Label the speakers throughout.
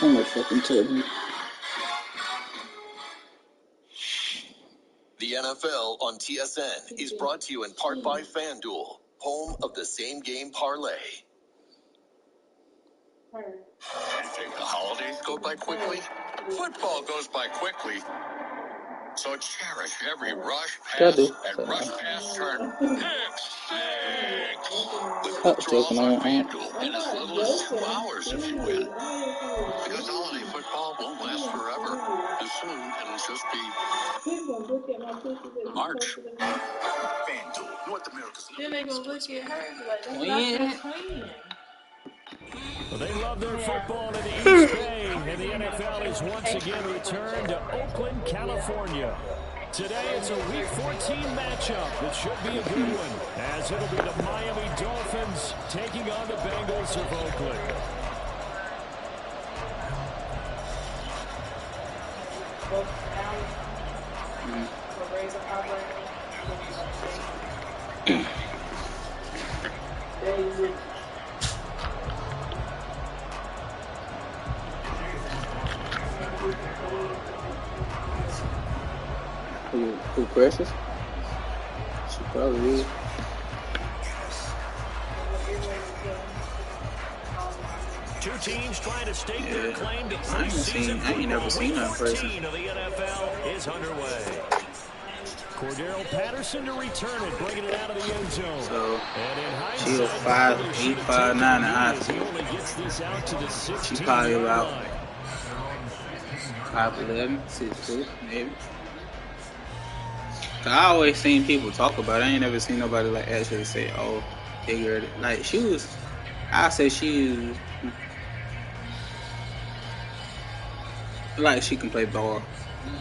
Speaker 1: I'm gonna fucking tell you.
Speaker 2: The NFL on TSN is brought to you in part by FanDuel, home of the same game parlay.
Speaker 3: You think the holidays go by quickly? Football goes by quickly. So cherish every rush pass and rush pass turn. Pick six. With withdrawals on FanDuel in as little as 2 hours if you win. Because holiday football won't last forever. And soon it'll just be March. FanDuel, North America's
Speaker 4: Then they gonna look at her and be like, that's not your twin.
Speaker 5: Well, they love their football in the East Bay, and the NFL is once again returned to Oakland, California. Today it's a Week 14 matchup that should be a good one, as it'll be the Miami Dolphins taking on the Bengals of Oakland.
Speaker 1: Who Precious? She probably is.
Speaker 5: Two teams trying to stake their claim to preseason
Speaker 1: I ain't never seen her in person.
Speaker 5: of the NFL is underway. Cordero Patterson to return it, bringing it out of the end zone.
Speaker 1: So
Speaker 5: and in hindsight,
Speaker 1: she was 5'8", 5'9" in high school.
Speaker 5: He only gets this out to the 16
Speaker 1: She probably about 5'11", 6'2", maybe. Cause I always seen people talk about it. I ain't never seen nobody like actually say, "Oh, bigger." Like she was, I say she was, like she can play ball.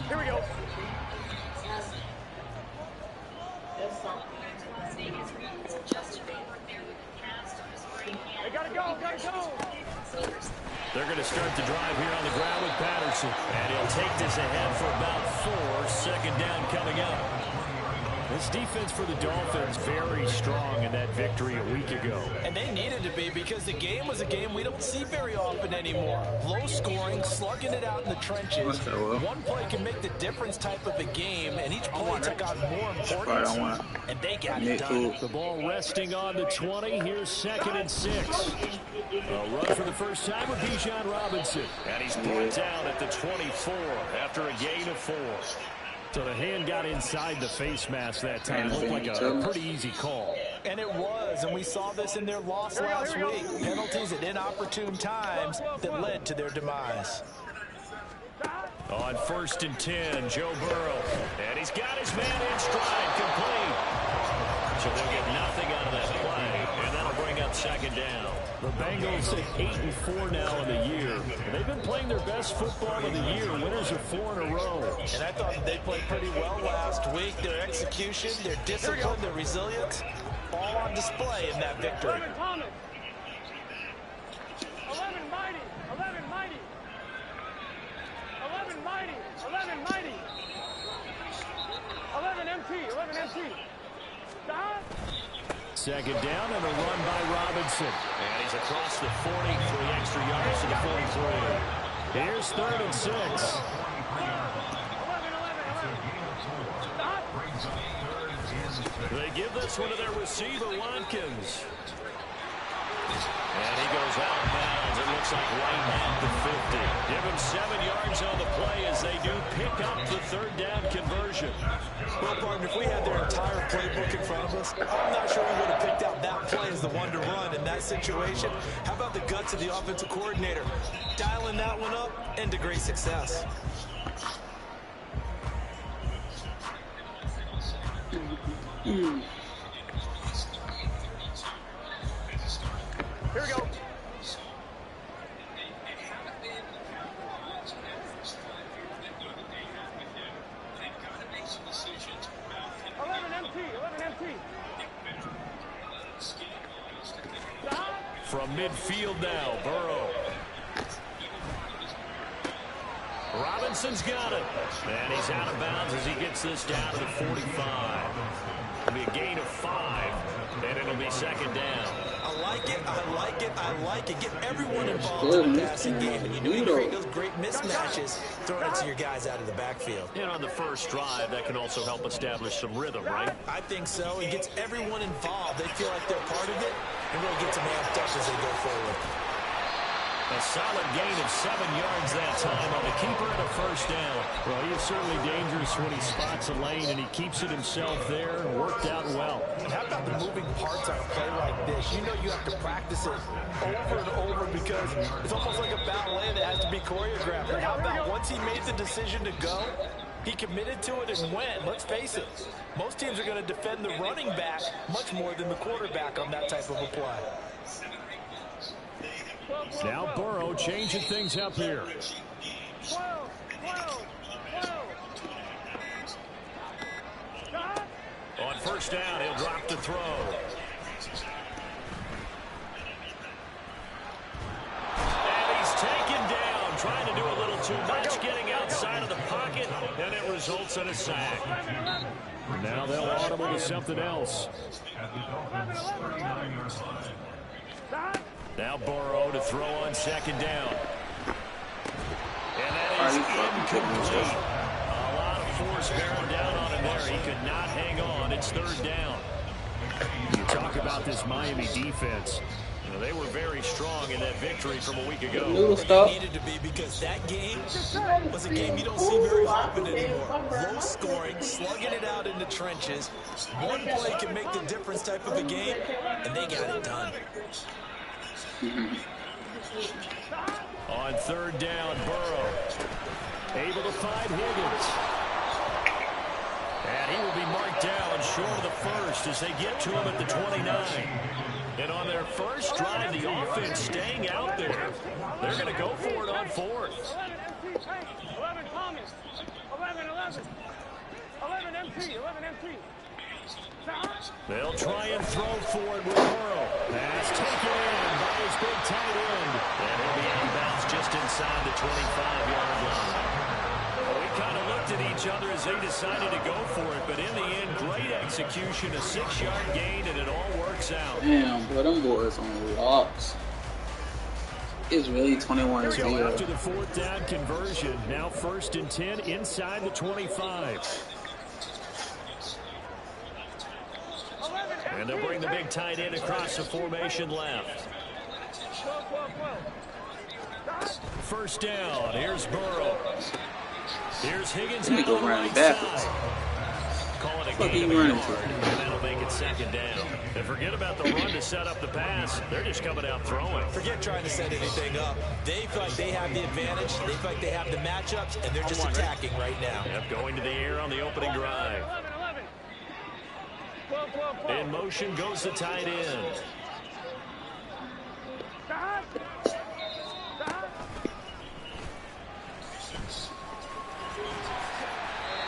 Speaker 5: Here we go. They gotta go. They're going to start the drive here on the ground with Patterson. And he'll take this ahead for about 4. Second down coming up. This defense for the Dolphins very strong in that victory a week ago.
Speaker 6: And they needed to be, because the game was a game we don't see very often anymore. Low scoring, slugging it out in the trenches. One play can make the difference type of a game, and each play took on more importance. And they got it done.
Speaker 5: The ball resting on the 20. Here's 2nd and 6. A run for the first time with Bijan Robinson. And he's brought down at the 24 after a gain of 4. So the hand got inside the face mask that time. Looked like a pretty easy call.
Speaker 6: And it was, and we saw this in their loss last week. Penalties at inopportune times that led to their demise.
Speaker 5: On 1st and 10, Joe Burrow. And he's got his man in stride, complete. So they'll get nothing out of that play, and that'll bring up 2nd down. The Bengals at 8-4 now in the year. They've been playing their best football of the year. Winners of 4 in a row.
Speaker 6: And I thought they played pretty well last week. Their execution, their discipline, their resilience, all on display in that victory.
Speaker 7: 11 mighty. 11 mighty. 11 mighty. 11 mighty. 11 MT. 11 MT. Stop.
Speaker 5: 2nd down and a run by Robinson. And he's across the 40 for the extra yards to the 43. Here's 3rd and 6. They give this one to their receiver, Watkins. And he goes out of bounds. It looks like right at the 50. Give him 7 yards on the play as they do pick up the 3rd down conversion.
Speaker 6: Well, partner, if we had their entire playbook in front of us, I'm not sure we would have picked out that play as the one to run in that situation. How about the guts of the offensive coordinator? Dialing that one up into great success.
Speaker 7: Here we go.
Speaker 5: From midfield now, Burrow. Robinson's got it. And he's out of bounds as he gets this down to the 45. It'll be a gain of 5, and it'll be 2nd down.
Speaker 6: I like like it. I like it. I like it. Get everyone involved in the passing game. And you know you create those great mismatches throwing it to your guys out of the backfield.
Speaker 5: And on the first drive, that can also help establish some rhythm, right?
Speaker 6: I think so. It gets everyone involved. They feel like they're part of it and really gets them amped up as they go forward.
Speaker 5: A solid gain of 7 yards that time on the keeper and a first down. Well, he is certainly dangerous when he spots a lane, and he keeps it himself there and worked out well.
Speaker 6: And how about the moving parts on a play like this? You know you have to practice it over and over because it's almost like a ballet that has to be choreographed. But how about once he made the decision to go, he committed to it and went. Let's face it, most teams are going to defend the running back much more than the quarterback on that type of a play.
Speaker 5: Now Burrow changing things up here.
Speaker 7: 12.
Speaker 5: On first down, he'll drop the throw. And he's taken down, trying to do a little too much, getting outside of the pocket, and it results in a sack. Now they'll audible to something else. Now Burrow to throw on second down. And that is incomplete. A lot of force bearing down on him there. He could not hang on. It's third down. You talk about this Miami defense. You know, they were very strong in that victory from a week ago.
Speaker 6: It needed to be because that game was a game you don't see very often anymore. Low scoring, slugging it out in the trenches. One play can make the difference type of a game, and they got it done.
Speaker 5: On third down, Burrow able to find Higgins. And he will be marked down short of the first as they get to him at the 29. And on their first drive, the offense staying out there. They're going to go for it on fourth.
Speaker 7: 11 Thomas. 11 MT.
Speaker 5: They'll try and throw for it with Burrow. Pass taken in by his big tight end. And he'll be out of bounds just inside the 25-yard line. Well, we kind of looked at each other as they decided to go for it, but in the end, great execution, a 6-yard gain, and it all works out.
Speaker 1: Damn, boy, them boys on locks. It's really 21-0.
Speaker 5: So after the fourth down conversion, now first and 10 inside the 25. And they'll bring the big tight end across the formation left. First down. Here's Burrow. Here's Higgins out on the right side. Call it a gain of a yard, and that'll make it second down. And forget about the run to set up the pass. They're just coming out throwing.
Speaker 6: Forget trying to set anything up. They feel like they have the advantage. They feel like they have the matchups, and they're just attacking right now.
Speaker 5: Yep, going to the air on the opening drive. In motion goes the tight end.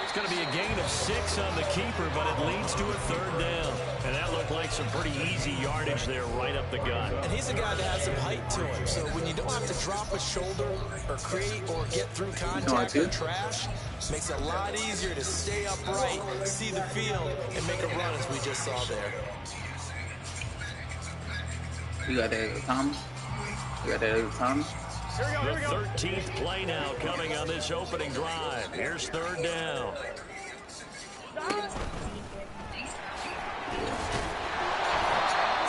Speaker 5: It's going to be a gain of 6 on the keeper, but it leads to a third down. And that looked like some pretty easy yardage there right up the gut.
Speaker 6: And he's a guy that has some height to him. So when you don't have to drop a shoulder or create or get through contact or trash, makes it a lot easier to stay upright, see the field, and make a run as we just saw there.
Speaker 1: You got that at Thomas? You got that at Thomas?
Speaker 5: The 13th play now coming on this opening drive. Here's third down.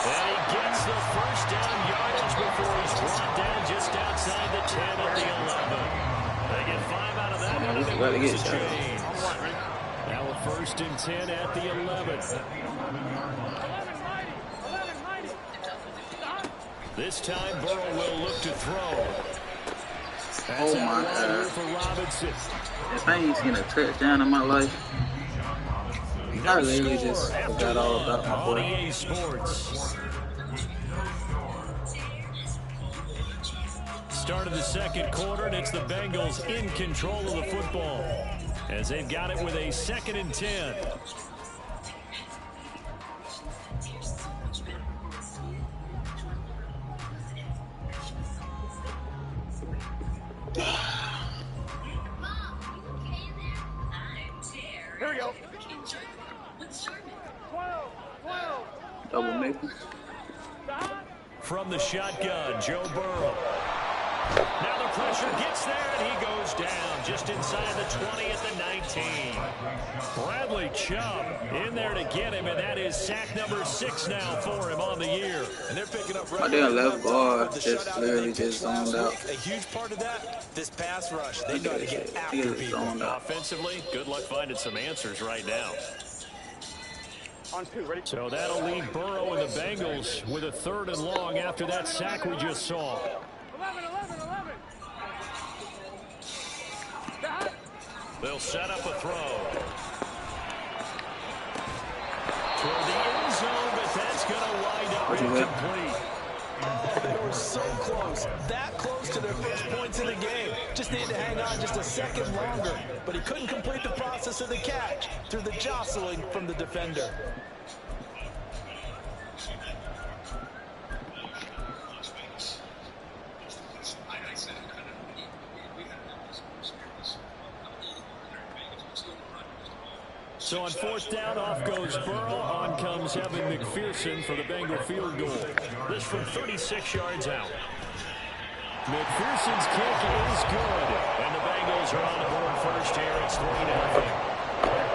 Speaker 5: And he gets the first down yardage before he's brought down just outside the 10 at the 11. They get 5 out of that one, and they lose the chains. Now a first and 10 at the 11. This time Burrow will look to throw. That's
Speaker 1: my God.
Speaker 5: For Robinson.
Speaker 1: If I ain't seen a touchdown in my life, I literally just forgot all about my boy.
Speaker 5: EA Sports. Start of the second quarter, and it's the Bengals in control of the football as they've got it with a 2nd and 10.
Speaker 7: Here we go. 12.
Speaker 1: Double maple.
Speaker 5: from the shotgun, Joe Burrow. Now the pressure gets there, and he goes down just inside the 20 at the 19. Bradley Chubb in there to get him, and that is sack number 6 now for him on the year.
Speaker 6: And they're picking up
Speaker 1: I didn't left guard, just literally just zoned out.
Speaker 6: A huge part of that, this pass rush. They got to get after people.
Speaker 5: Offensively, good luck finding some answers right now.
Speaker 7: On 2, ready?
Speaker 5: So that'll leave Burrow and the Bengals with a 3rd and long after that sack we just saw.
Speaker 7: 11.
Speaker 5: They'll set up a throw. Toward the end zone, but that's going to wind up incomplete.
Speaker 6: They were so close, that close to their first points in the game. Just needed to hang on just a second longer, but he couldn't complete the process of the catch through the jostling from the defender.
Speaker 5: So on 4th down, off goes Burrow. On comes Evan McPherson for the Bengal field goal. This from 36 yards out. McPherson's kick is good. And the Bengals are on the board first here. It's 3-0.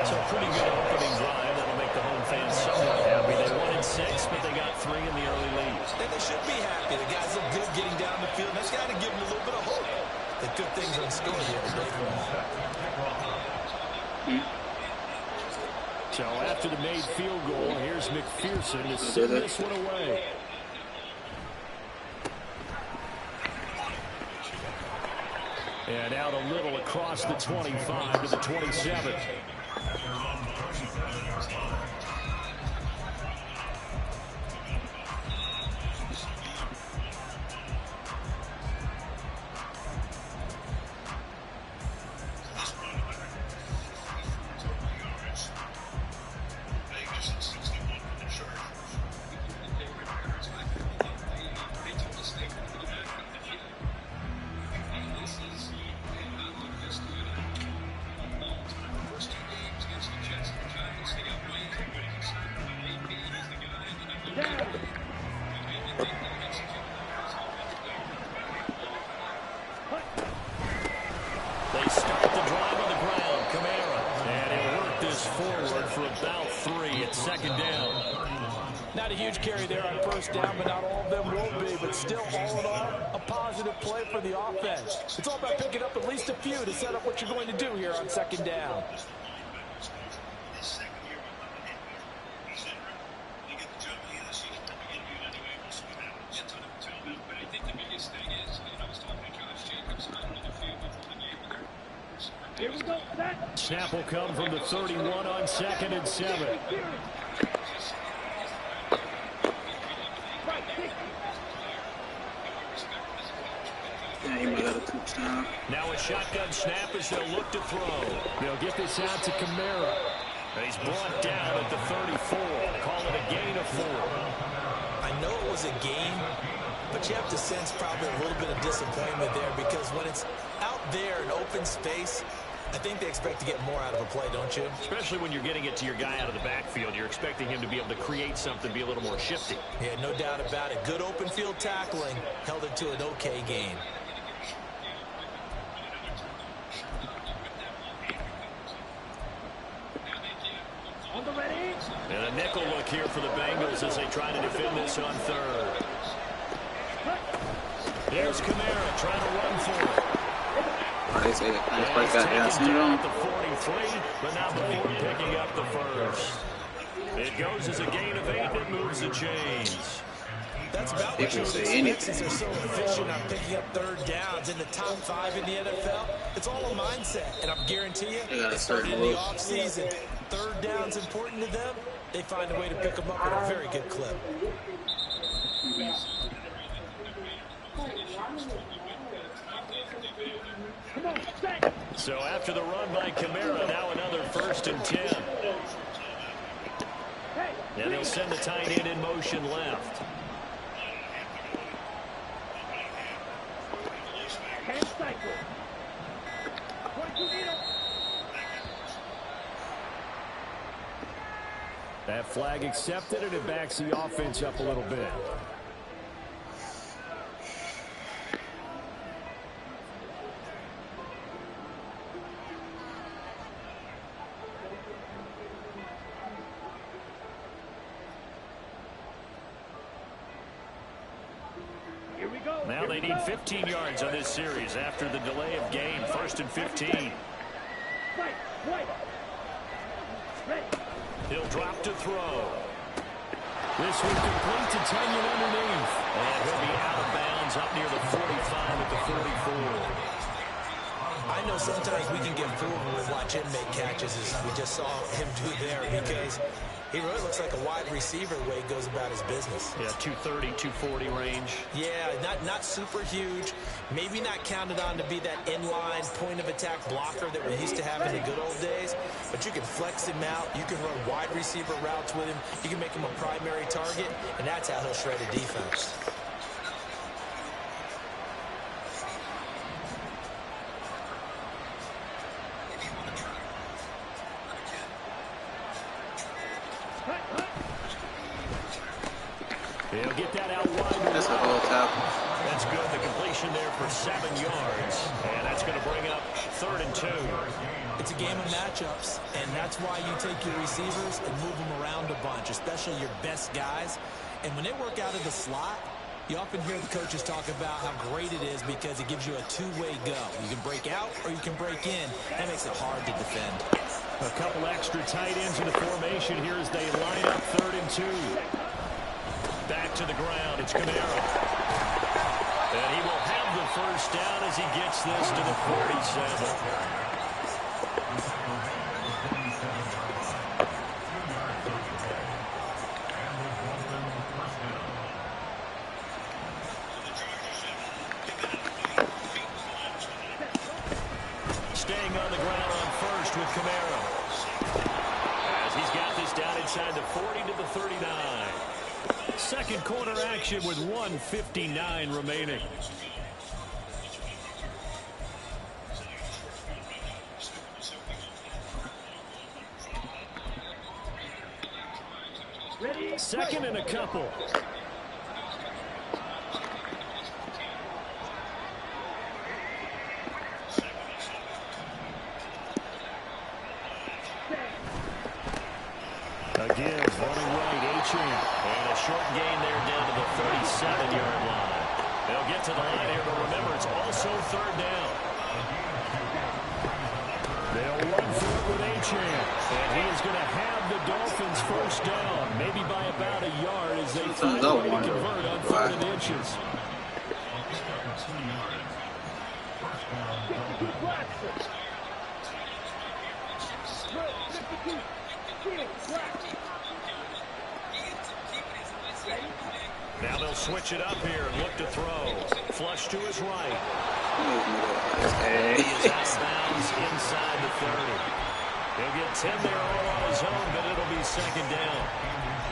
Speaker 5: So a pretty good opening drive. That'll make the home fans somewhat happy. They won in 6, but they got 3 in the early lead.
Speaker 6: And they should be happy. The guys look good getting down the field. That's got to give them a little bit of hope that good things are in store here today.
Speaker 5: So after the made field goal, here's McPherson to send this one away. And out a little across the 25 to the 27. They start the drive on the ground. Kamara. And he'll work this forward for about 3 at 2nd down.
Speaker 6: Not a huge carry there on 1st down, but not all of them will be. But still, all in all, a positive play for the offense. It's all about picking up at least a few to set up what you're going to do here on 2nd down.
Speaker 5: Snap will come from the 31 on 2nd and 7. Now a shotgun snap as they'll look to throw. They'll get this out to Kamara. And he's brought down at the 34. Call it a gain of 4.
Speaker 6: I know it was a game, but you have to sense probably a little bit of disappointment there because when it's out there in open space, I think they expect to get more out of a play, don't you?
Speaker 5: Especially when you're getting it to your guy out of the backfield. You're expecting him to be able to create something, be a little more shifty.
Speaker 6: Yeah, no doubt about it. Good open field tackling held it to an okay game.
Speaker 5: And a nickel look here for the Bengals as they try to defend this on 3rd. Here's Kamara trying to run for it.
Speaker 1: They say that kind of break that down
Speaker 5: at the 43, but not before picking up the 1st. It goes as a gain of 8 that moves the chains.
Speaker 6: That's about what you would expect since they're so efficient on picking up 3rd downs in the top 5 in the NFL. It's all a mindset, and I guarantee you, they started in the offseason. 3rd down's important to them. They find a way to pick them up at a very good clip.
Speaker 5: So after the run by Kamara, now another 1st and 10. And they'll send the tight end in motion left. That flag accepted, and it backs the offense up a little bit. they need 15 yards on this series after the delay of game. 1st and 15. He'll drop to throw. This one complete to Tunyon underneath. And he'll be out of bounds up near the 45 at the 44.
Speaker 6: I know sometimes we can get fooled when we watch him make catches, as we just saw him do there, because he really looks like a wide receiver the way he goes about his business.
Speaker 5: Yeah, 230, 240 range.
Speaker 6: Yeah, not super huge. Maybe not counted on to be that inline point-of-attack blocker that we used to have in the good old days. But you can flex him out. You can run wide receiver routes with him. You can make him a primary target, and that's how he'll shred a defense.
Speaker 5: He'll get that out wide.
Speaker 1: That's a whole tackle.
Speaker 5: That's good. The completion there for 7 yards. And that's going to bring up 3rd and 2.
Speaker 6: It's a game of matchups, and that's why you take your receivers and move them around a bunch, especially your best guys. And when they work out of the slot, you often hear the coaches talk about how great it is because it gives you a two-way go. You can break out or you can break in. That makes it hard to defend.
Speaker 5: A couple extra tight ends in the formation here as they line up 3rd and 2. Back to the ground. It's Camaro. And he will have the first down as he gets this to the 47. Staying on the ground on first with Camaro. As he's got this down inside the 40 to the 39. Second quarter action with 1:59 remaining. Second and a couple. Again, running right, A-Chain. And a short gain there down to the 37-yard line. They'll get to the line here, but remember, it's also 3rd down. They'll run for it with A-Chain. And he is going to have the Dolphins first down, maybe by about a yard as they find a way to convert on 3rd and inches. Now they'll switch it up here and look to throw. Flush to his right. He is out of bounds inside the 30. He'll get 10 there all on his own, but it'll be 2nd down.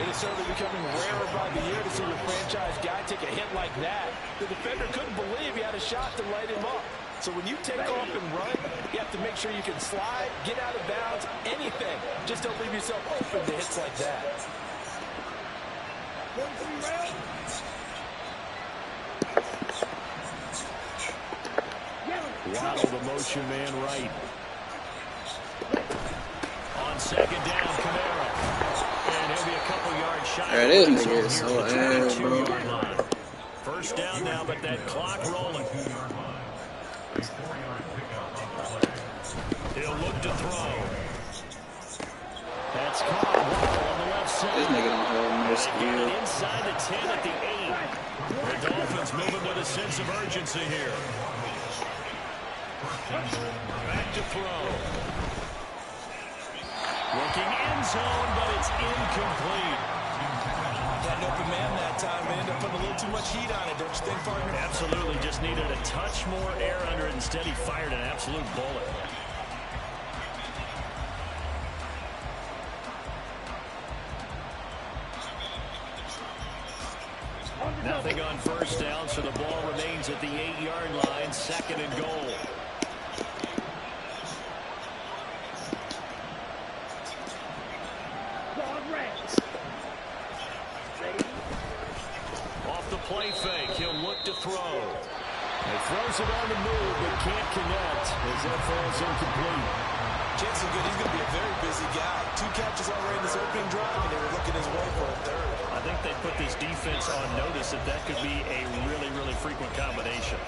Speaker 6: It is certainly becoming rarer by the year to see your franchise guy take a hit like that. The defender couldn't believe he had a shot to light him up. So when you take off and run, you have to make sure you can slide, get out of bounds, anything. Just don't leave yourself open to hits like that.
Speaker 5: Waddle the motion man right. On 2nd down, Camaro. And he'll be a couple yards shy.
Speaker 1: There it is, nigga. So ass, bro.
Speaker 5: First down now, but that clock rolling. He'll look to throw. That's caught. Waddle on the left side.
Speaker 1: This nigga don't have no skill.
Speaker 5: Inside the 10 at the 8. The Dolphins moving with a sense of urgency here. Back to throw. Looking end zone, but it's incomplete.
Speaker 6: Got an open man that time, and ended up putting a little too much heat on it, don't you think, partner?
Speaker 5: Absolutely, just needed a touch more air under it. Instead, he fired an absolute bullet. Nothing on first down, so the ball remains at the 8-yard line, 2nd and goal. Off the play fake, he'll look to throw. He throws it on the move, but can't connect as that falls incomplete.
Speaker 6: Jensen good. He's going to be a very busy guy. 2 catches already in this opening drive, and they were looking his way for a 3rd.
Speaker 5: I think they put this defense on notice that could be a really, really frequent combination.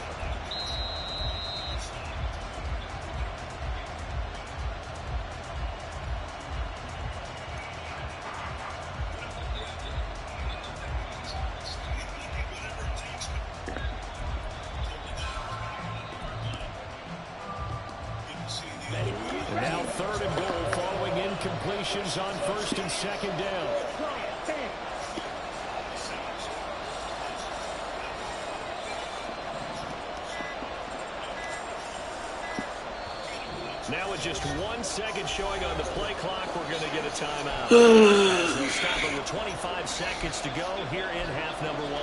Speaker 5: Now 3rd and goal following incompletions on 1st and 2nd down. Now with just 1 second showing on the play clock, we're going to get a timeout. We'll stop it with 25 seconds to go here in half number 1.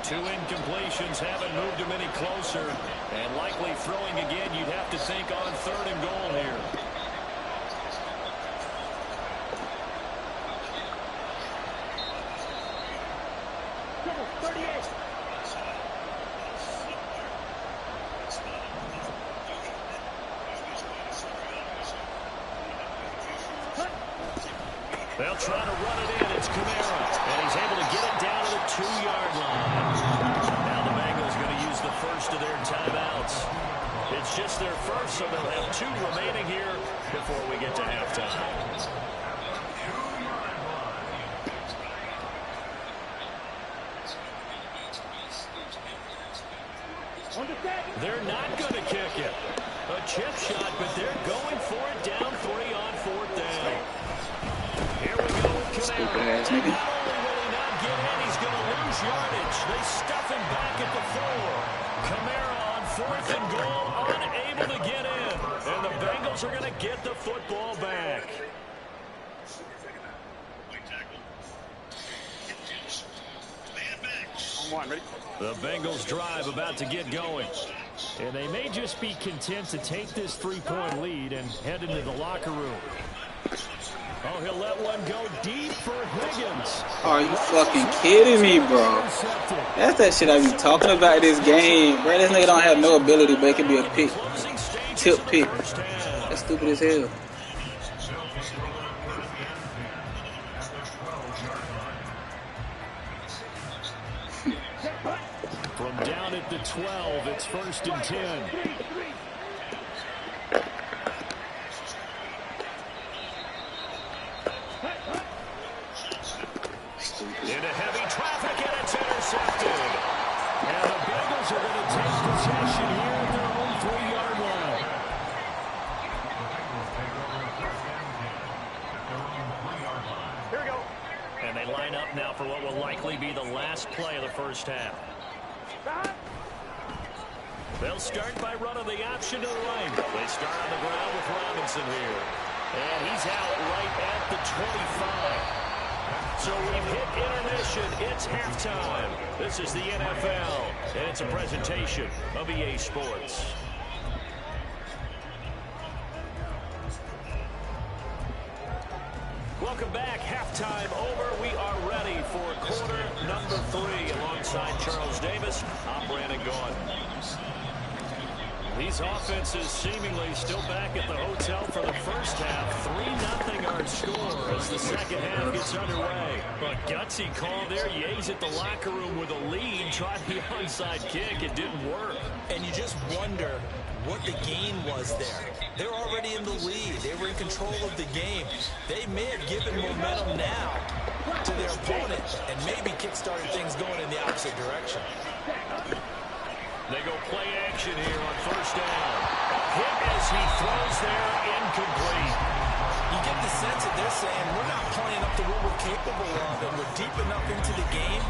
Speaker 5: 2 incompletions haven't moved him any closer, and likely throwing again, you'd have to think on 3rd and goal here. They'll try to run it in. It's Camara, and he's able to get it down to the 2-yard line. Now the Bengals going to use the first of their timeouts. It's just their first, so they'll have 2 remaining here before we get to halftime. They're not going to kick it. A chip shot, but they're going for it down 3 on 4th down. Here we go with Camara. Not only will he not get in, he's going to lose yardage. They stuff him back at the 4. Camara on 4th and goal, unable to get in. And the Bengals are going to get the football back. The Bengals drive about to get going. And they may just be content to take this 3-point lead and head into the locker room. Oh, he'll let one go deep for Higgins.
Speaker 1: Are you fucking kidding me, bro? That's that shit I be talking about this game, bro. This nigga don't have no ability, but it can be a pick. Tip pick. That's stupid as hell.
Speaker 5: From down at the 12, it's 1st and 10. Into heavy traffic, and it's intercepted. And the Bengals are going to take possession here at their own 3-yard line.
Speaker 7: Here we go.
Speaker 5: And they line up now for what will likely be the last play of the first half. They'll start by running the option to the right. They start on the ground with Robinson here. And he's out right at the 25. So we've hit intermission. It's halftime. This is the NFL, and it's a presentation of EA Sports. Welcome back. Halftime over. We are ready for quarter number 3 alongside Charles Davis. I'm Brandon Gordon. These offenses seemingly still back at the hotel for the first half. 3-0 our score as the second half gets underway. But gutsy call there. Ye's at the locker room with a lead. Tried the onside kick. It didn't work.
Speaker 6: And you just wonder what the gain was there. They're already in the lead. They were in control of the game. They may have given momentum now to their opponent and maybe kick-started things going in the opposite direction.
Speaker 5: They go play action here on 1st down. Hit as he throws there, incomplete.
Speaker 6: You get the sense that they're saying we're not playing up to what we're capable of, and we're deep enough into the game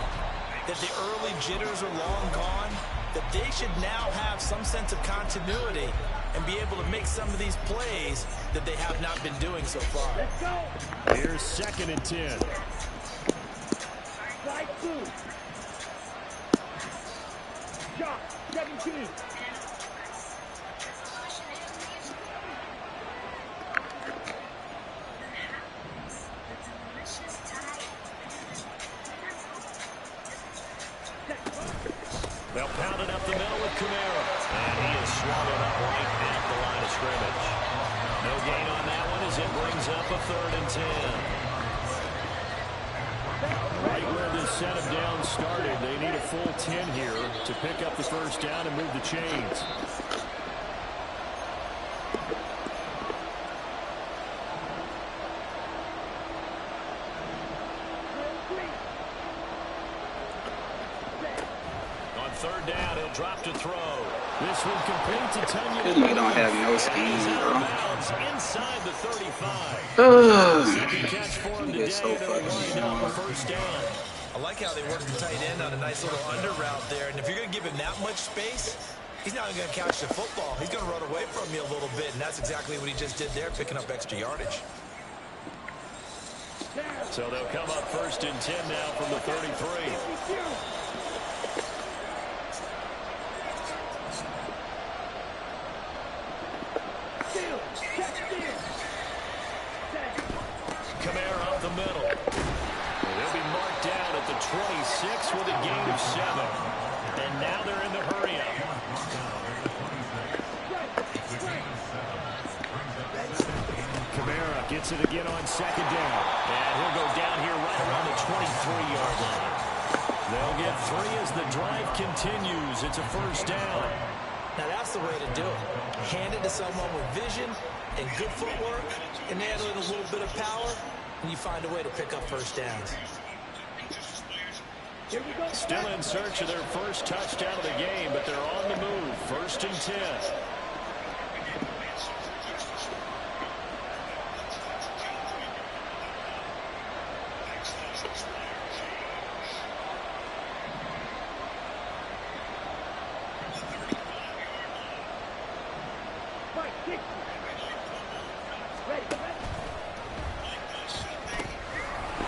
Speaker 6: that the early jitters are long gone, that they should now have some sense of continuity and be able to make some of these plays that they have not been doing so far.
Speaker 7: Let's go.
Speaker 5: Here's 2nd and 10.
Speaker 7: Slide through. Shot. 17.
Speaker 5: They'll pound it up the middle with Camara. And he is swallowed up right at the line of scrimmage. No gain on that one as it brings up a 3rd and 10. Right where this set of downs started, they need a full 10 here to pick up the first down and move the chains. On 3rd down, he'll drop to throw. This one complete to Tanya.
Speaker 1: This nigga don't have no scheme, bro.
Speaker 5: Inside the 35.
Speaker 1: Second
Speaker 5: catch for him today.
Speaker 1: So fucking
Speaker 5: First down.
Speaker 6: I like how they worked the tight end on a nice little under route there. And if you're going to give him that much space, he's not going to catch the football. He's going to run away from you a little bit, and that's exactly what he just did there, picking up extra yardage.
Speaker 5: So they'll come up 1st and 10 now from the 33. Kamara up the middle. They'll be marked down at the 26 with a gain of 7. And now they're in the hurry-up. Kamara gets it again on 2nd down. And he'll go down here right around the 23-yard line. They'll get 3 as the drive continues. It's a 1st down.
Speaker 6: Now that's the way to do it. Hand it to someone with vision and good footwork, and add a little bit of power, and you find a way to pick up first downs.
Speaker 5: Still in search of their first touchdown of the game, but they're on the move. 1st and 10.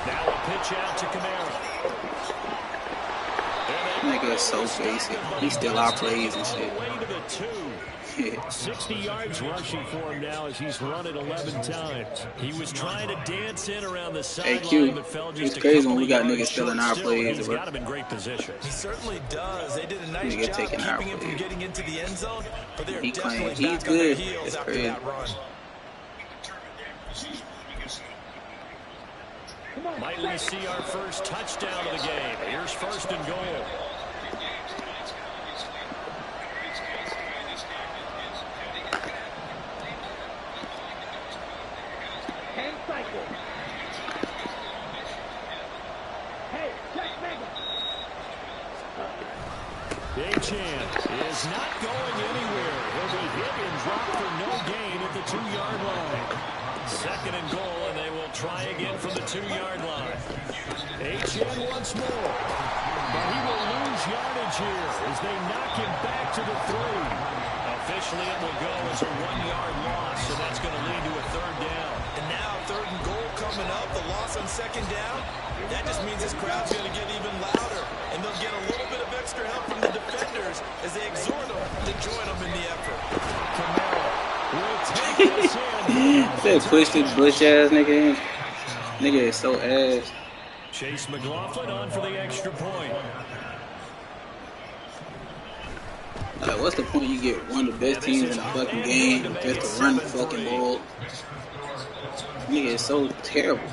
Speaker 5: Now a pitch out to Kamara.
Speaker 1: Nigga is so basic. He still outplays and shit.
Speaker 5: 60 yards rushing for him now as he's run it 11 times. He was trying to dance in around the sideline, but fell just
Speaker 1: it's crazy when we got niggas still in our plays.
Speaker 5: He's got him in great position.
Speaker 6: He certainly does. They did a nice job keeping him from getting into the end zone, but they're definitely back on their heels after that run.
Speaker 5: Might we see our first touchdown of the game? Here's 1st and goal. Big chance is not going anywhere. He'll be hit and dropped for no gain at the 2-yard line. 2nd and goal, and they will try again from the 2-yard line. HN once more. But he will lose yardage here as they knock him back to the 3. Officially, it will go as a 1-yard loss, so that's going to lead to a 3rd down.
Speaker 6: And now 3rd and goal coming up. The loss on 2nd down. That just means this crowd's going to get even louder, and they'll get a little bit of extra help from the defenders as they exhort them to join them in the effort.
Speaker 5: Kamara will take this in.
Speaker 1: They pushed this bush ass nigga in. Nigga is so ass.
Speaker 5: Chase McLaughlin on for the extra point.
Speaker 1: Like, what's the point you get one of the best teams in the fucking game just to run the fucking ball? Nigga is so terrible.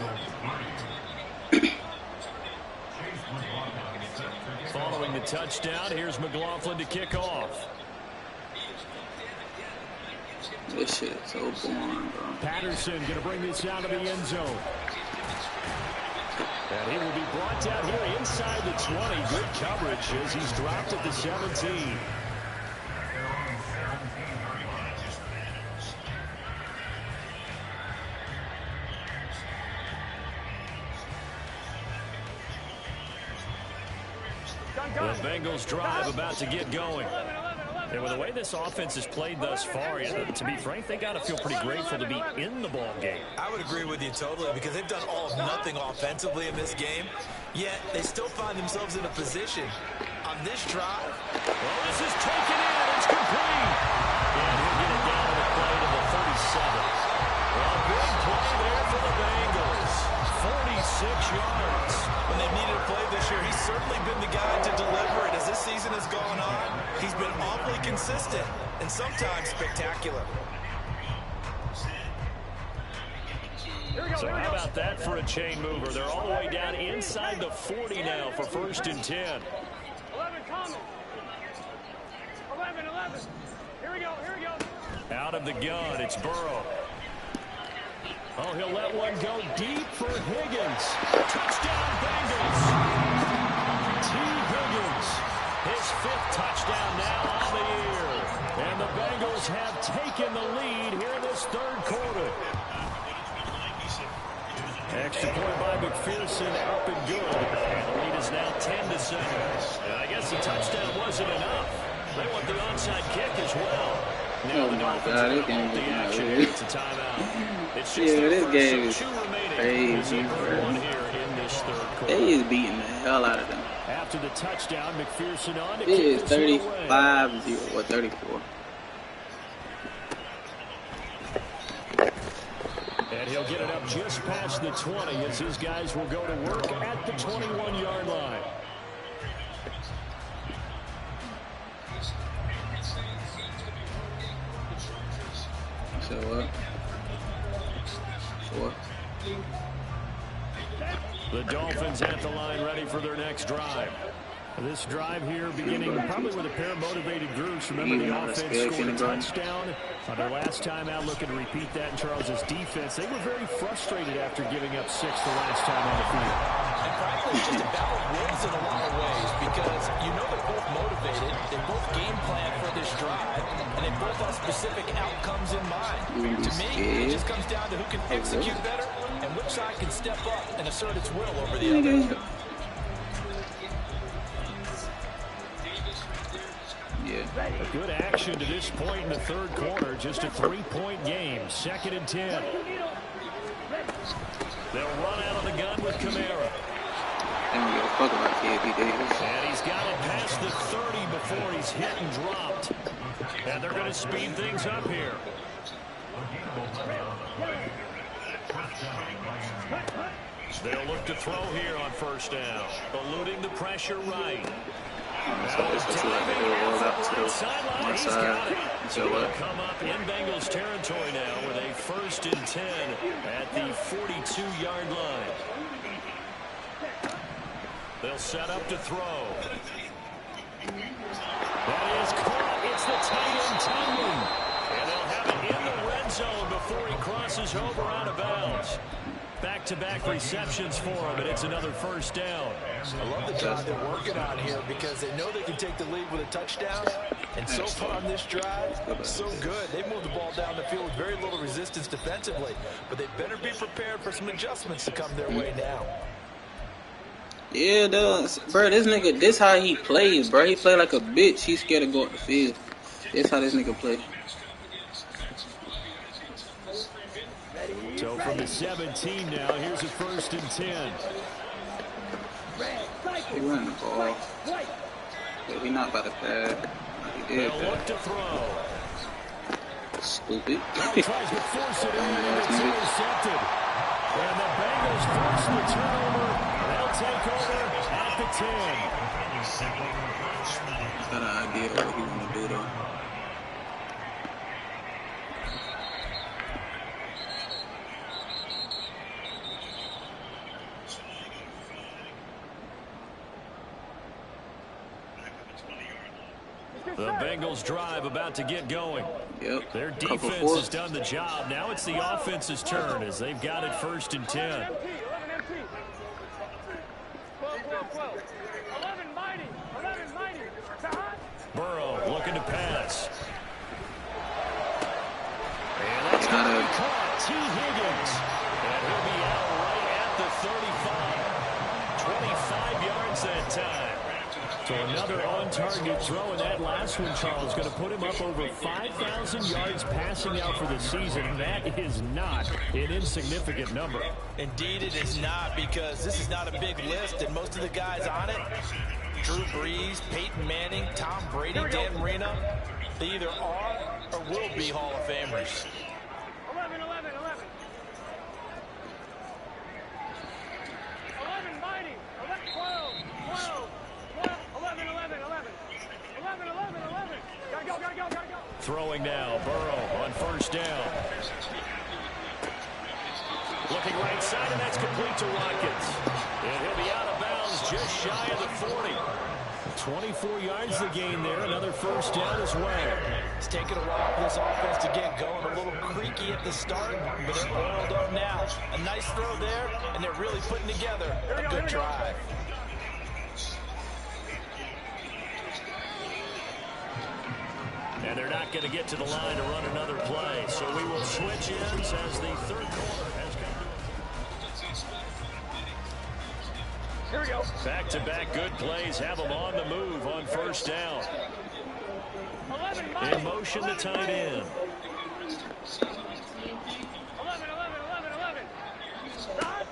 Speaker 5: Following the touchdown, here's McLaughlin to kick off.
Speaker 1: This shit is so boring, bro.
Speaker 5: Patterson going to bring this out of the end zone. And he will be brought down here inside the 20. Good coverage as he's dropped at the 17. The Bengals drive about to get going. And with the way this offense has played thus far, to be frank, they got to feel pretty grateful to be in the ball game.
Speaker 6: I would agree with you totally because they've done all of nothing offensively in this game, yet they still find themselves in a position on this drive.
Speaker 5: Well, this is taken in. It's complete. And he'll get it down to the play to the 37. Well, a big play there for the Bengals. 46 yards.
Speaker 6: When they needed a play this year, he's certainly been the guy to deliver it. As this season has gone on, he's been awfully consistent and sometimes spectacular.
Speaker 5: So how about that for a chain mover? They're all the way down inside the 40 now for 1st and 10.
Speaker 7: 11 coming. 11. Here we go.
Speaker 5: Out of the gun, it's Burrow. Oh, he'll let one go deep for Higgins. Touchdown, Bengals. T. Higgins, his 5th touchdown now on the year. And the Bengals have taken the lead here in this 3rd quarter. Extra point by McPherson, up and good. And the lead is now 10-7. And I guess the touchdown wasn't enough. They want the onside kick as well. Now the Dolphins are going to hold the action. It's a timeout. It's just
Speaker 1: this game is
Speaker 5: crazy,
Speaker 1: bro.
Speaker 5: Here in this 3rd quarter.
Speaker 1: They is beating the hell out of them.
Speaker 5: After the touchdown, McPherson on to
Speaker 1: It is
Speaker 5: kick this
Speaker 1: 35-0 or 34.
Speaker 5: And he'll get it up just past the 20 as his guys will go to work at the 21-yard line.
Speaker 1: So what?
Speaker 5: The Dolphins at the line ready for their next drive. This drive here beginning probably with a pair of motivated groups. Remember the offense scored a touchdown on their last time out. Looking to repeat that in Charles's defense. They were very frustrated after giving up 6 the last time on the field.
Speaker 6: And frankly, just a battle of wills in a lot of ways because you know they're both motivated. They both game plan for this drive, and they both have specific outcomes in mind. To me, it just comes down to who can execute better and which side can step up and assert its will over the other.
Speaker 5: A good action to this point in the 3rd quarter. Just a 3-point game. 2nd and 10. They'll run out of the gun with Kamara. And he's got it past the 30 before he's hit and dropped. And they're going to speed things up here. They'll look to throw here on 1st down. Eluding the pressure right. He's got it. So they'll come up in Bengals territory now with a 1st and 10 at the 42-yard line. They'll set up to throw. That is caught. It's the tight end tumbling. And they'll have it in the red zone before he crosses over out of bounds. Back-to-back receptions for him, and it's another 1st down.
Speaker 6: I love the drive they're working on here because they know they can take the lead with a touchdown. And so far on this drive, so good. They moved the ball down the field with very little resistance defensively. But they better be prepared for some adjustments to come their way now.
Speaker 1: Yeah, bro, this nigga, this how he plays, bro. He play like a bitch. He's scared to go up the field. That's how this nigga play.
Speaker 5: So from the 17 now, here's a 1st and 10.
Speaker 1: He running the ball. But he not about to pass. He did
Speaker 5: They'll look to throw.
Speaker 1: Stupid.
Speaker 5: Tries to force it in, and it's intercepted. And the Bengals force the turnover. They'll take over at the 10.
Speaker 1: Got an idea of what he want to do, though.
Speaker 5: The Bengals drive about to get going.
Speaker 1: Yep.
Speaker 5: Their defense has done the job. Now it's the offense's turn as they've got it 1st and 10. Burrow looking to pass. And that's going to be caught. T. Higgins. And he'll be out right at the 35. 25 yards that time. So another on-target throw, and that last one, Charles, going to put him up over 5,000 yards passing out for the season. That is not an insignificant number.
Speaker 6: Indeed, it is not, because this is not a big list, and most of the guys on it, Drew Brees, Peyton Manning, Tom Brady, Dan Marino, they either are or will be Hall of Famers.
Speaker 7: 11. 11 mighty. 12. 11. 11. Gotta go.
Speaker 5: Throwing now, Burrow on 1st down. Looking Looking right side, and that's complete to Watkins. And he'll be out of bounds just shy of the 40. 24 yards to gain there. Another first down as well.
Speaker 6: It's taken a while for this offense to get going. A little creaky at the start, but they're oiled up now. A nice throw there, and they're really putting together a good drive.
Speaker 5: And they're not going to get to the line to run another play. So we will switch ends as the third quarter has come to
Speaker 7: Here we go.
Speaker 5: back-to-back good plays. Have them on the move on first down.
Speaker 7: 11,
Speaker 5: In motion, the tight end.
Speaker 7: 11. Stop.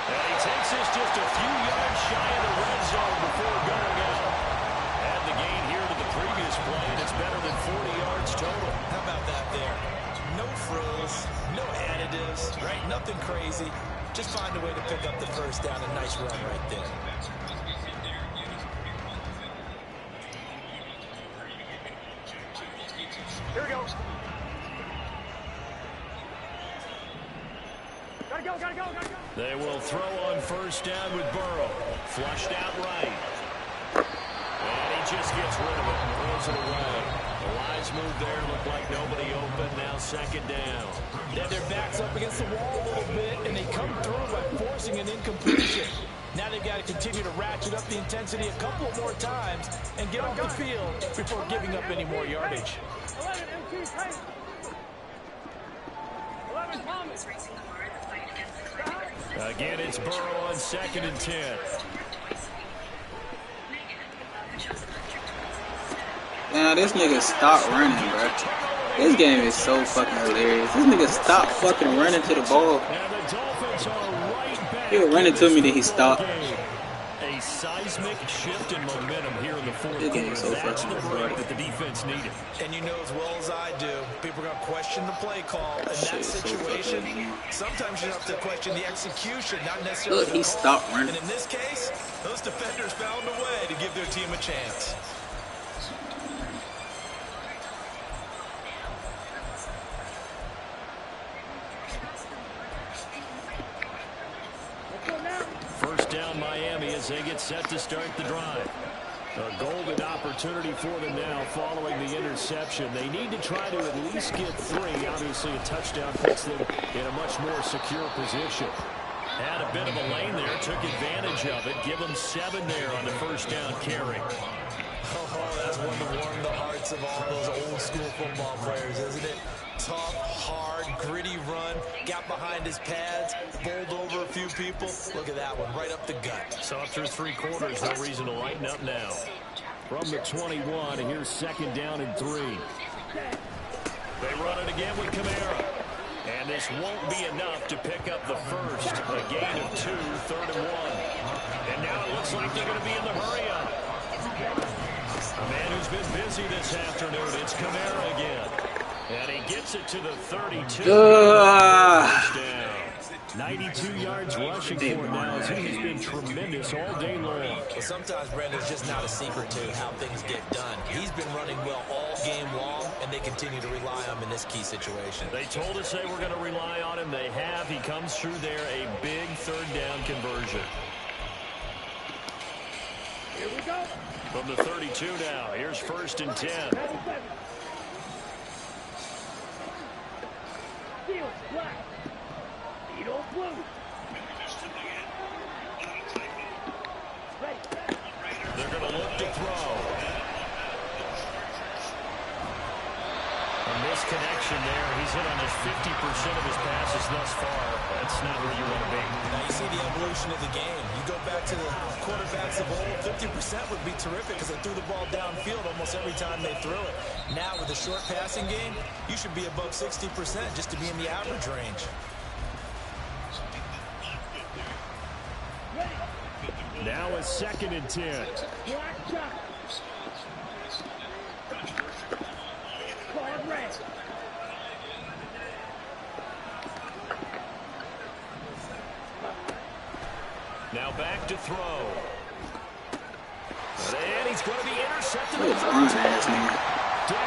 Speaker 5: And he takes this just a few yards shy of the red zone before going out. Add the gain here to the previous play, and it's better than 40 yards total.
Speaker 6: How about that there? No frills, no additives, right? Nothing crazy. Just find a way to pick up the first down. A nice run right there.
Speaker 7: Here we go. Gotta go.
Speaker 5: They will throw on first down with Burrow. Flushed out right. And he just gets rid of it and throws it away. The wise move there. Looked like nobody open. Now second down.
Speaker 6: They have their backs up against the wall a little bit, and they come through by forcing an incompletion. Now they've got to continue to ratchet up the intensity a couple more times and get off the field before giving up any more yardage.
Speaker 7: 11, MT, tight. 11, Thomas.
Speaker 5: Again, it's Burrow on 2nd and 10.
Speaker 1: Now this nigga stop running, bro. This game is so fucking hilarious. This nigga stop fucking running to the ball. He was running to me, then he stopped.
Speaker 5: A seismic shift in momentum here in the fourth
Speaker 1: This game is so
Speaker 5: quarter. That's the
Speaker 1: fucking
Speaker 5: break
Speaker 1: retarded.
Speaker 5: that the defense needed.
Speaker 6: And you know as well as I do, people are going to question the play call. In that situation, sometimes you have to question the execution, not necessarily
Speaker 1: Look, he
Speaker 6: the call.
Speaker 1: stopped running.
Speaker 6: And in this case, those defenders found a way to give their team a chance.
Speaker 5: First down Miami as they get set to start the drive. A golden opportunity for them now following the interception. They need to try to at least get 3. Obviously, a touchdown puts them in a much more secure position. Had a bit of a lane there, took advantage of it. Give them 7 there on the first down carry.
Speaker 6: Oh, that's one to warm the hearts of all those old school football players, isn't it? Tough, hard, gritty run, got behind his pads, bowled over a few people. Look at that one, right up the gut.
Speaker 5: So after 3 quarters, no reason to lighten up now. From the 21, here's 2nd down and 3. They run it again with Kamara. And this won't be enough to pick up the first. A gain of 2, 3rd and 1. And now it looks like they're going to be in the hurry-up. A man who's been busy this afternoon, it's Kamara again. And he gets it to the 32. First down. 92 yards rushing for him now as he has been tremendous all day long.
Speaker 6: Well, sometimes, Brandon, it's just not a secret to how things get done. He's been running well all game long, and they continue to rely on him in this key situation.
Speaker 5: They told us they were going to rely on him. They have. He comes through there, a big 3rd down conversion.
Speaker 7: Here we go.
Speaker 5: From the 32 now, here's 1st and 10.
Speaker 7: Steel, black. Beetle, blue. Ready.
Speaker 5: They're going to look to throw. A misconnection there. He's hit on his 50% of his passes thus far. That's not where you want to be.
Speaker 6: Now you see the evolution of the game. You go back to the quarterbacks of old, 50% would be terrific because they threw the ball downfield almost every time they threw it. Now with the short passing game, you should be above 60% just to be in the average range.
Speaker 5: Now a 2nd and 10.
Speaker 7: Black shot. Card red.
Speaker 5: Now back to throw. And he's going to be intercepted.
Speaker 1: Look at this ass nigga.
Speaker 6: It's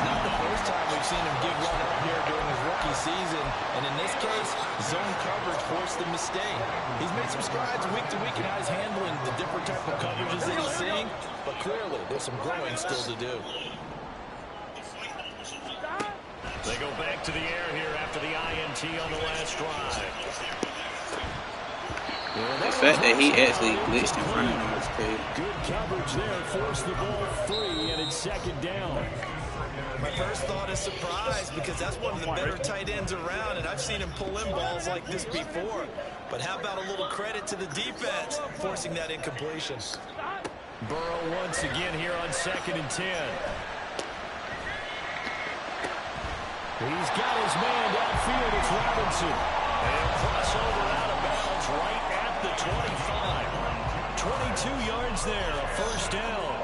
Speaker 6: not the first time we've seen him give one up here during his rookie season, and in this case, zone coverage forced the mistake. He's made some strides week to week in how he's handling the different type of coverages that he's seeing, but clearly there's some growing still to do.
Speaker 5: They go back to the air here after the INT on the last drive.
Speaker 1: The fact that he actually glitched in front of him was crazy.
Speaker 5: Good coverage there, forced the ball free, and it's second down.
Speaker 6: My first thought is surprise, because that's one of the better tight ends around, and I've seen him pull in balls like this before. But how about a little credit to the defense forcing that incompletion?
Speaker 5: Burrow once again here on 2nd and 10. He's got his man downfield. It's Robinson. And crossover out of bounds right at the 25. 22 yards there, a first down.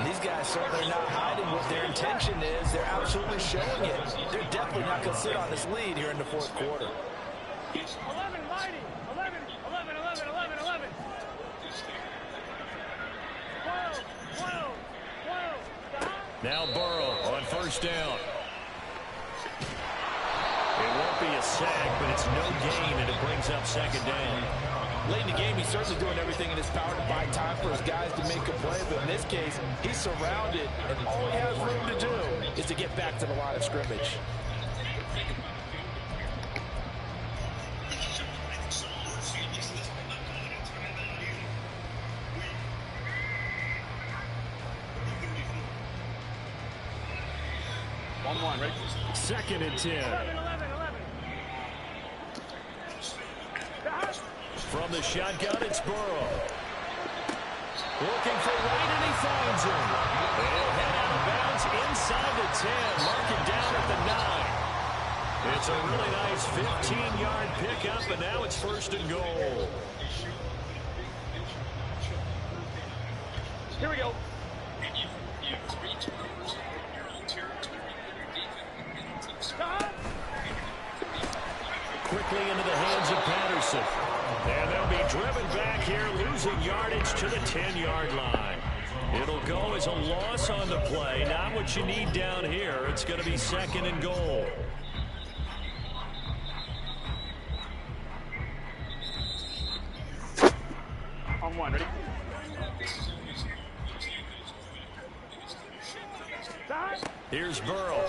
Speaker 6: These guys certainly not hiding what their intention is. They're absolutely showing it. They're definitely not going to sit on this lead here in the fourth quarter.
Speaker 7: 11, Mighty. 11, 11, 11, 11, 11. 12, 12, 12. Stop.
Speaker 5: Now Burrow on first down. It won't be a sack, but it's no gain, and it brings up second down.
Speaker 6: Late in the game, he's certainly doing everything in his power to buy time for his guys to make a play. But in this case, he's surrounded, and all he has room to do is to get back to the line of scrimmage.
Speaker 5: Ready? 2nd and 10.
Speaker 7: 11, 11, 11.
Speaker 5: From the shotgun, it's Burrow. Looking for right, and he finds him. They'll head out of bounds inside the 10. Mark it down at the 9. It's a really nice 15-yard pickup, and now it's 1st and goal.
Speaker 7: Here we go.
Speaker 5: Quickly into the hands of Patterson. And they'll be driven back here, losing yardage to the 10-yard line. It'll go as a loss on the play. Not what you need down here. It's going to be 2nd and goal.
Speaker 7: On one, ready?
Speaker 5: Here's Burrow.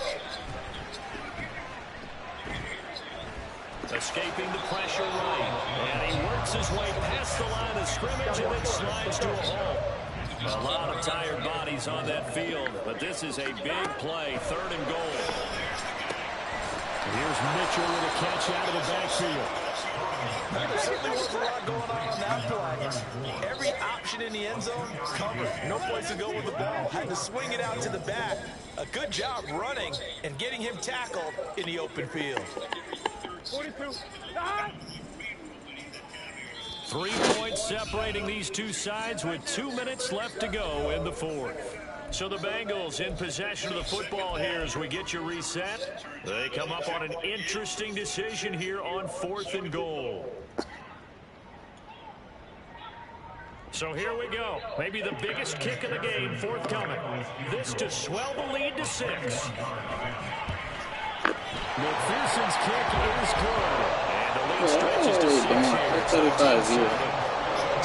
Speaker 5: Escaping the pressure right. And he works his way past the line of scrimmage and then slides to a hole. A lot of tired bodies on that field, but this is a big play, 3rd and goal. Here's Mitchell with a catch out of the backfield.
Speaker 6: There certainly was a lot going on that play. Every option in the end zone covered. No place to go with the ball. Had to swing it out to the back. A good job running and getting him tackled in the open field.
Speaker 7: 42.
Speaker 5: 3 points separating these two sides with 2 minutes left to go in the 4th. So the Bengals in possession of the football here as we get you reset. They come up on an interesting decision here on 4th and goal. So here we go. Maybe the biggest kick of the game forthcoming. This to swell the lead to 6. McPherson's kick is good. And the lead stretches to 6 here.
Speaker 1: 35-0.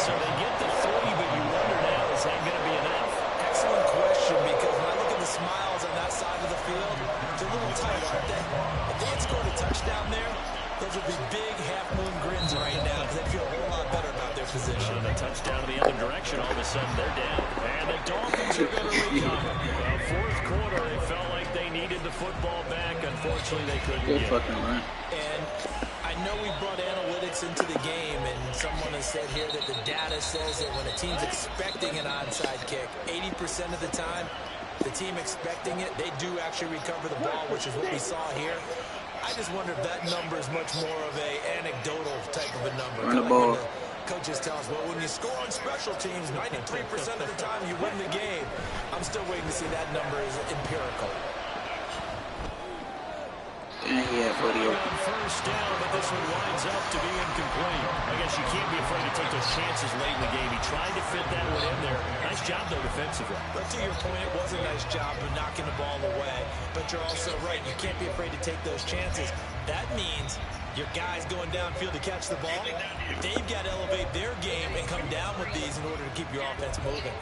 Speaker 5: So they get the 3, but you wonder now, is that going to be enough?
Speaker 6: Excellent question, because when I look at the smiles on that side of the field, it's a little tight, aren't they? If they had scored a touchdown there, those would be big half-moon grins right now because they feel a whole lot better about their position.
Speaker 5: And a touchdown in the other direction, all of a sudden they're down. And the Dolphins are going to recover. Fourth quarter, they felt like they needed the football back. Unfortunately, they couldn't
Speaker 1: Good
Speaker 5: get
Speaker 1: fucking run.
Speaker 6: And I know we brought analytics into the game, and someone has said here that the data says that when a team's expecting an onside kick, 80% of the time, the team expecting it, they do actually recover the ball, which is what we saw here. I just wonder if that number is much more of a anecdotal type of a number.
Speaker 1: Run the ball.
Speaker 6: Coaches tell us, well, when you score on special teams, 93% of the time you win the game. I'm still waiting to see that number is empirical.
Speaker 1: And he had that 40 over.
Speaker 5: First down, but this one winds up to be incomplete. I guess you can't be afraid to take those chances late in the game. He tried to fit that one in there. Nice job, though, defensively.
Speaker 6: But to your point, it was a nice job of knocking the ball away. But you're also right. You can't be afraid to take those chances. That means your guys going downfield to catch the ball, they've got to elevate their game and come down with these in order to keep your offense moving.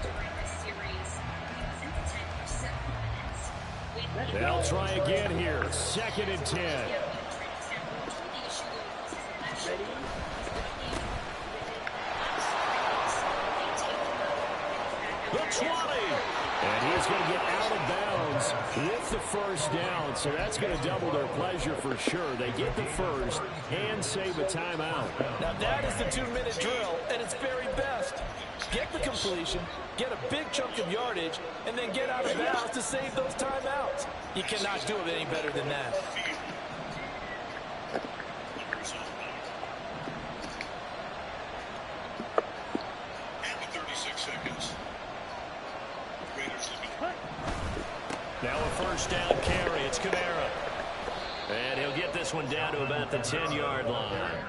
Speaker 5: They'll try again here. 2nd and 10. The 20. And he's going to get out of bounds with the first down. So that's going to double their pleasure for sure. They get the first and save a timeout.
Speaker 6: Now that is the 2-minute drill at its very best. Get the completion, get a big chunk of yardage, and then get out of bounds to save those timeouts. You cannot do it any better than that.
Speaker 3: And 36 seconds.
Speaker 5: Now a first down carry. It's Kamara. And he'll get this one down to about the 10-yard line.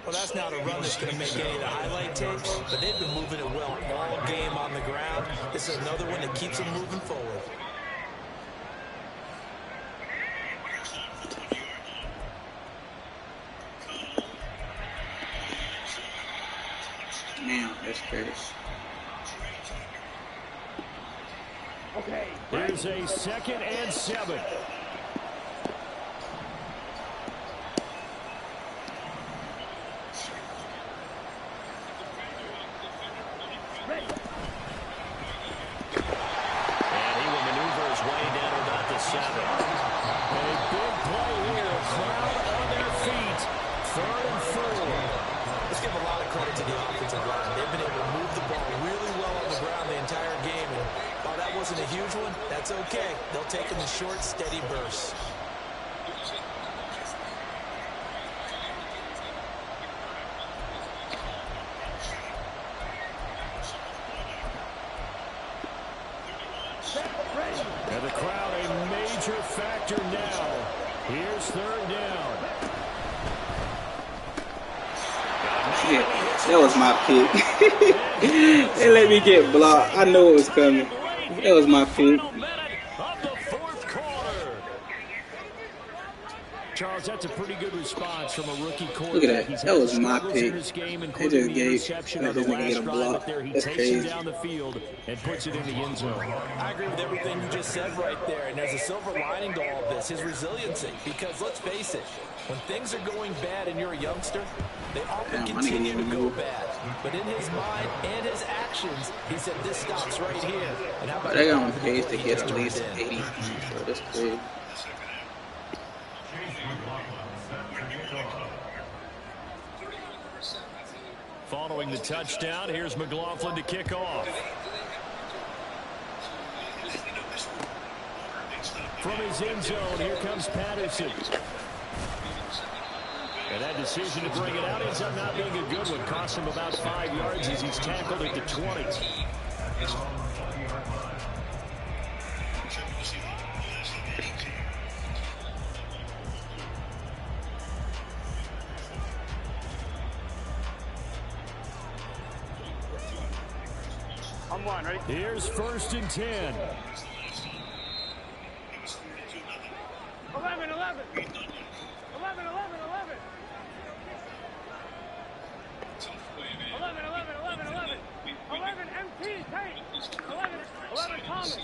Speaker 6: Well, that's not a run that's going to make any of the highlight tapes, but they've been moving it well all game on the ground. This is another one that keeps them moving forward.
Speaker 1: Damn, that's crazy.
Speaker 7: Okay.
Speaker 5: Here's a 2nd and 7.
Speaker 6: A huge one, that's okay. They'll take them in short, steady bursts.
Speaker 5: And the crowd a major factor now. Here's 3rd down.
Speaker 1: Yeah, that was my pick. They let me get blocked. I knew it was coming. That was my pick.
Speaker 5: Charles, that's a pretty good response from a rookie quarterback.
Speaker 1: Look at that. That was my pick. They just gave let this nigga get a block. That's crazy.
Speaker 5: Down the field and puts it in the end zone.
Speaker 6: I agree with everything you just said right there. And there's a silver lining to all of this, his resiliency. Because let's face it, when things are going bad and you're a youngster, they often continue to go bad. But in his mind and his actions, he said, this stops right here. And how about
Speaker 1: they got on pace to get at least 80. So that's crazy.
Speaker 5: Following the touchdown, here's McLaughlin to kick off. From his end zone, here comes Patterson. And that decision to bring it out ends up not being a good one. Cost him about 5 yards as he's tackled at the 20.
Speaker 7: I'm one, ready?
Speaker 5: Here's 1st and 10.
Speaker 7: 11, 11. 11, 11, 11. 11, 11, 11, 11. 11, MT, Tate. 11, 11, Thomas.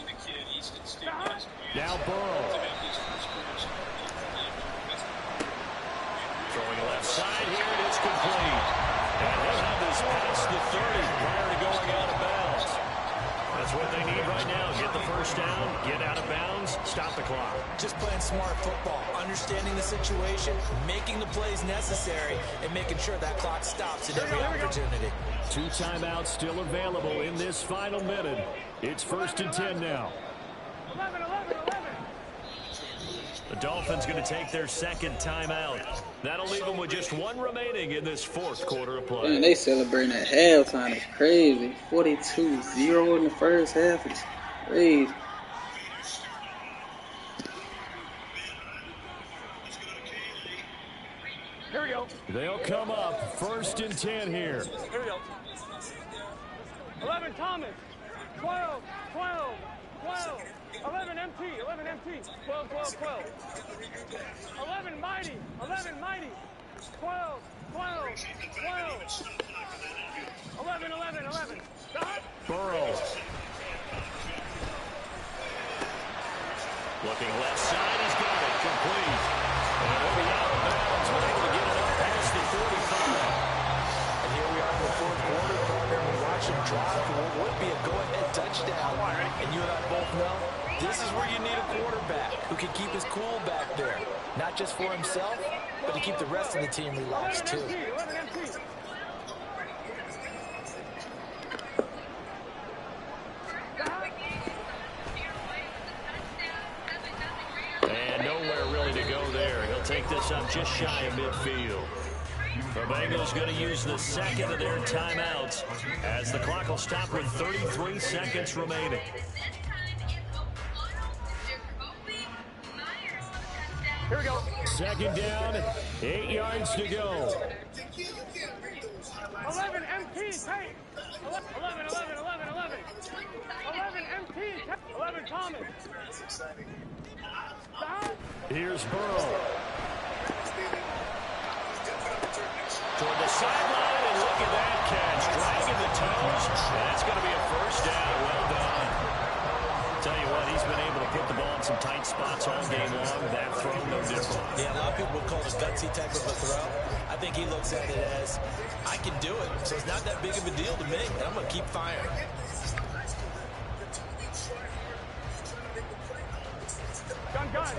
Speaker 5: Now Burrow. Throwing left side here, and it's complete. And they'll have this past the 30 prior to going out of bounds. That's what they need right now. Get the first down, get out of bounds, stop the clock.
Speaker 6: Just playing smart football, understanding the situation, making the plays necessary, and making sure that clock stops at every opportunity.
Speaker 5: 2 timeouts still available in this final minute. It's 1st and 10 now.
Speaker 7: 11, 11, 11.
Speaker 5: The Dolphins going to take their 2nd timeout. That'll leave them with just 1 remaining in this 4th quarter of play.
Speaker 1: Man, they celebrating at halftime. It's crazy. 42-0 in the first half. It's crazy.
Speaker 5: They'll come up 1st and 10 here.
Speaker 7: Here we go. 11 Thomas. 12, 12, 12. 11 MT, 11 MT. 12, 12, 12. 11 Mighty, 11 Mighty. 12, 12, 12. 11, 11, 11. Stop.
Speaker 5: Burrow. Looking left side, he's got it. Complete. And he'll be out of bounds, but able to get it up past the 45.
Speaker 6: And here we are in the fourth quarter, partner, and watch him drop for what would be a go-ahead touchdown. And you and I both know this is where you need a quarterback who can keep his cool back there. Not just for himself, but to keep the rest of the team relaxed, too.
Speaker 7: 11 MT.
Speaker 5: And nowhere really to go there. He'll take this up just shy of midfield. The Bengals going to use the second of their timeouts as the clock will stop with 33 seconds remaining.
Speaker 7: Here we go.
Speaker 5: 2nd down, 8 yards to go.
Speaker 7: 11 MT, take. 11, 11, 11, 11. 11 MT, take. 11 Thomas. Stop.
Speaker 5: Here's Burrow. Toward the sideline, and look at that catch. Dragging the toes. That's going to be a 1st down. Well done. Tell you what, he's been able to put the ball in some tight spots all game long. That throw, no different.
Speaker 6: Yeah, a lot of people would call it a gutsy type of a throw. I think he looks at it as, I can do it, so it's not that big of a deal to me, and I'm going to keep firing.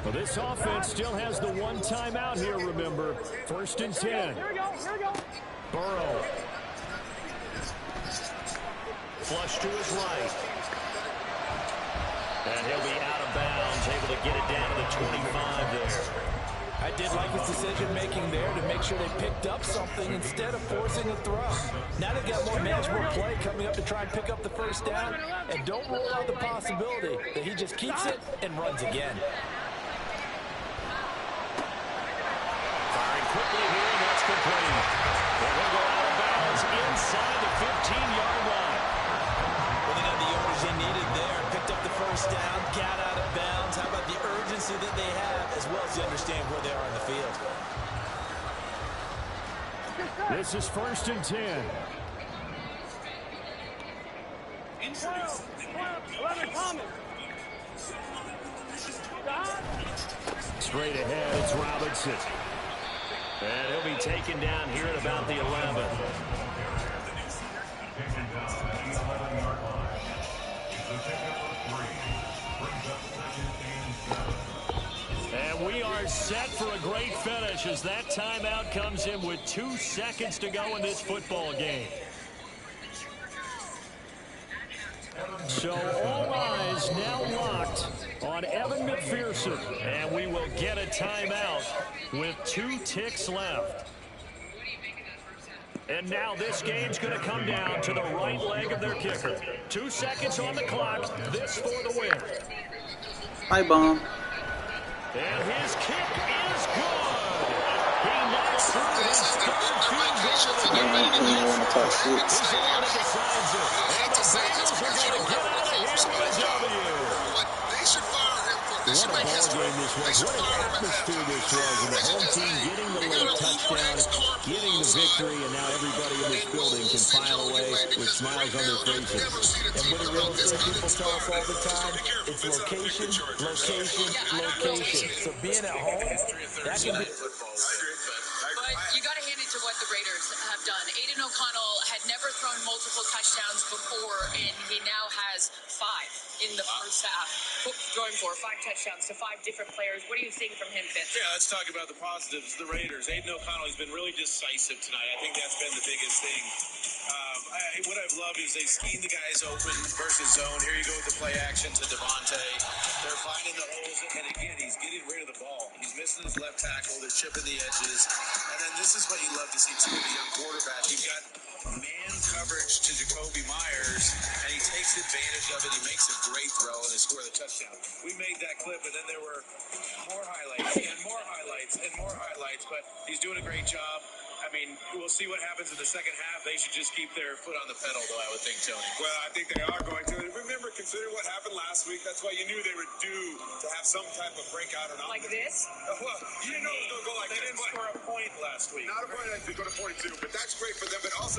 Speaker 5: Well, this offense still has the one timeout here, remember. 1st and 10.
Speaker 7: Here we go, here we go.
Speaker 5: Burrow. Flush to his right. And he'll be out of bounds, able to get it down to the 25 there.
Speaker 6: I did like his decision-making there to make sure they picked up something instead of forcing a throw. Now they've got more management play coming up to try and pick up the 1st down, and don't rule out the possibility that he just keeps it and runs again.
Speaker 5: Firing quickly here, and that's complete. But we'll go out of bounds inside the 15-yard line.
Speaker 6: Well, they got the yardage they needed there, picked up the 1st down, got out of bounds. How about the urgency that they have, as well as to understand where they are on the field?
Speaker 5: This is 1st and 10.
Speaker 7: 12, 11 Thomas. Stop.
Speaker 5: Straight ahead, it's Robinson. And he'll be taken down here at about the 11. And we are set for a great finish as that timeout comes in with 2 seconds to go in this football game. So all eyes now locked on Evan McPherson, and we will get a timeout with 2 ticks left. And now this game's going to come down to the right leg of their kicker. 2 seconds on the clock. This for the win.
Speaker 1: Hi, Bomb.
Speaker 5: And his kick is good. He knocks through his 3rd field goal of the game. He's the one that decides it. And the Bengals are going to get out of here with a W. What a ball game this was. What an atmosphere this was. And the home team getting the late touchdown, getting the victory, and now everybody in this building can file away with smiles on their faces.
Speaker 6: And what do real estate people tell us all the time? It's location, location, location. So being at home, that can be...
Speaker 8: But you got to hand it to what the Raiders have done. Aiden O'Connell had never thrown multiple touchdowns before, and he now has 5 in the first half. Throwing for 5 touchdowns to 5 different players. What are you seeing from him, Phins?
Speaker 9: Yeah, let's talk about the positives. The Raiders. Aiden O'Connell has been really decisive tonight. I think that's been the biggest thing. What I've loved is they scheme the guys open versus zone. Here you go with the play action to Devontae. They're finding the holes, and again, he's getting rid of the ball. He's missing his left tackle. They're chipping the edges. And then this is what you love to see, too, with a young quarterback. You've got man coverage to Jacoby Myers, and he takes advantage of it. He makes a great throw, and they score the touchdown. We made that clip, and then there were more highlights and more highlights and more highlights, but he's doing a great job. I mean, we'll see what happens in the second half. They should just keep their foot on the pedal, though, I would think, Tony.
Speaker 10: Well, I think they are going to. Remember, considering what happened last week, that's why you knew they were due to have some type of breakout or not.
Speaker 8: Like this?
Speaker 10: Well, you didn't know it was going to go like
Speaker 9: they
Speaker 10: this.
Speaker 9: They didn't score a point last week.
Speaker 10: Not a point, they go to 42, but that's great for them. But also,